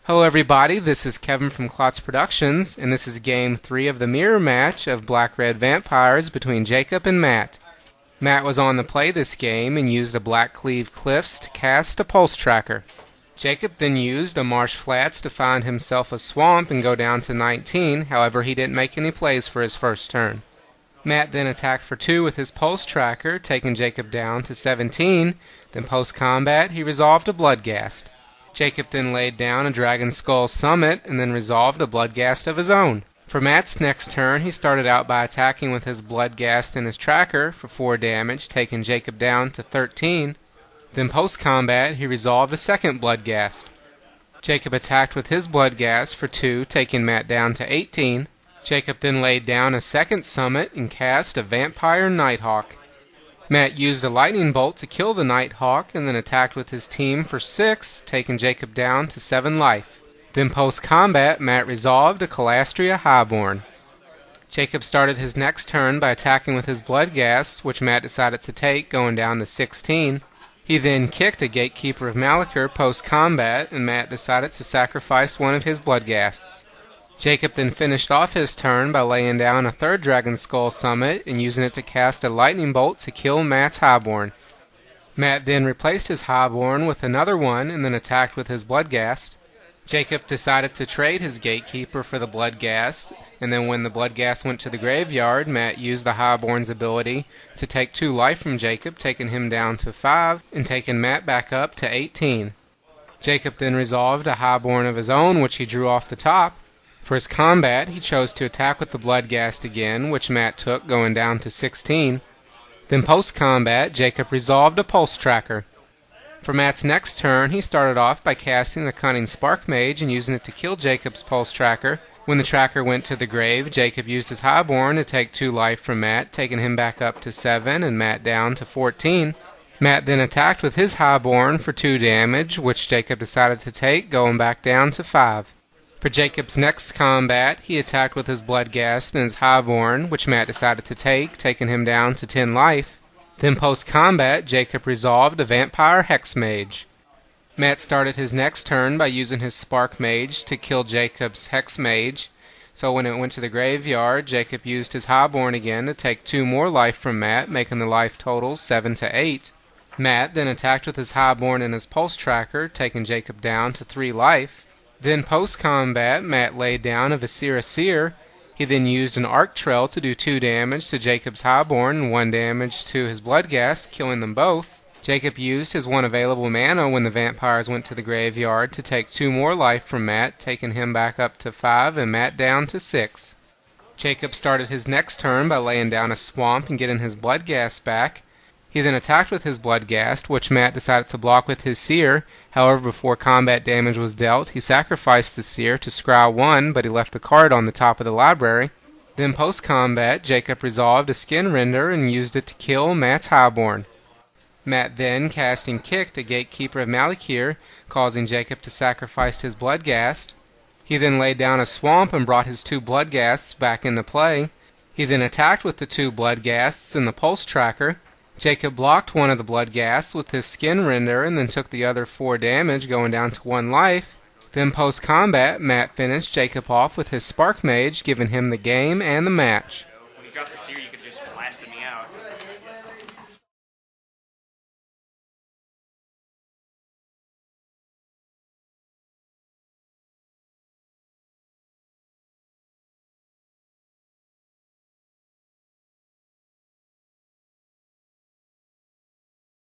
Hello everybody, this is Kevin from Klotz Productions, and this is Game 3 of the mirror match of Black-Red Vampires between Jacob and Matt. Matt was on the play this game and used a Blackcleave Cliffs to cast a Pulse Tracker. Jacob then used a Marsh Flats to find himself a swamp and go down to 19, however he didn't make any plays for his first turn. Matt then attacked for 2 with his Pulse Tracker, taking Jacob down to 17, then post-combat he resolved a Bloodghast. Jacob then laid down a Dragonskull Summit and then resolved a Bloodghast of his own. For Matt's next turn, he started out by attacking with his Bloodghast and his Tracker for 4 damage, taking Jacob down to 13. Then post-combat, he resolved a second Bloodghast. Jacob attacked with his Bloodghast for 2, taking Matt down to 18. Jacob then laid down a second Summit and cast a Vampire Nighthawk. Matt used a lightning bolt to kill the Nighthawk and then attacked with his team for 6, taking Jacob down to 7 life. Then post-combat, Matt resolved a Kalastria Highborn. Jacob started his next turn by attacking with his Bloodghast, which Matt decided to take, going down to 16. He then kicked a Gatekeeper of Malakir post-combat, and Matt decided to sacrifice one of his Bloodghasts. Jacob then finished off his turn by laying down a third Dragonskull Summit and using it to cast a lightning bolt to kill Matt's Highborn. Matt then replaced his Highborn with another one and then attacked with his Bloodghast. Jacob decided to trade his Gatekeeper for the Bloodghast, and then when the Bloodghast went to the graveyard, Matt used the Highborn's ability to take 2 life from Jacob, taking him down to 5 and taking Matt back up to 18. Jacob then resolved a Highborn of his own, which he drew off the top. For his combat, he chose to attack with the Bloodghast again, which Matt took, going down to 16. Then post-combat, Jacob resolved a Pulse Tracker. For Matt's next turn, he started off by casting the Cunning Spark Mage and using it to kill Jacob's Pulse Tracker. When the tracker went to the grave, Jacob used his Highborn to take 2 life from Matt, taking him back up to 7 and Matt down to 14. Matt then attacked with his Highborn for 2 damage, which Jacob decided to take, going back down to 5. For Jacob's next combat, he attacked with his Bloodghast and his Highborn, which Matt decided to take, taking him down to 10 life. Then post-combat, Jacob resolved a Vampire Hexmage. Matt started his next turn by using his Spark Mage to kill Jacob's Hexmage, so when it went to the graveyard, Jacob used his Highborn again to take 2 more life from Matt, making the life total 7 to 8. Matt then attacked with his Highborn and his Pulse Tracker, taking Jacob down to 3 life. Then post-combat, Matt laid down a Viscera Seer. He then used an Arc Trail to do 2 damage to Jacob's Highborn and 1 damage to his Bloodghast, killing them both. Jacob used his 1 available mana when the vampires went to the graveyard to take 2 more life from Matt, taking him back up to 5 and Matt down to 6. Jacob started his next turn by laying down a swamp and getting his Bloodghast back. He then attacked with his Bloodghast, which Matt decided to block with his Seer. However, before combat damage was dealt, he sacrificed the Seer to scry 1, but he left the card on the top of the library. Then post-combat, Jacob resolved a Skinrender and used it to kill Matt's Highborn. Matt then cast and kicked a Gatekeeper of Malakir, causing Jacob to sacrifice his Bloodghast. He then laid down a swamp and brought his 2 Bloodghasts back into play. He then attacked with the 2 Bloodghasts and the Pulse Tracker. Jacob blocked 1 of the Bloodghasts with his Skinrender and then took the other 4 damage, going down to 1 life. Then post-combat, Matt finished Jacob off with his Spark Mage, giving him the game and the match. When you drop the Seer, you could just blast me out.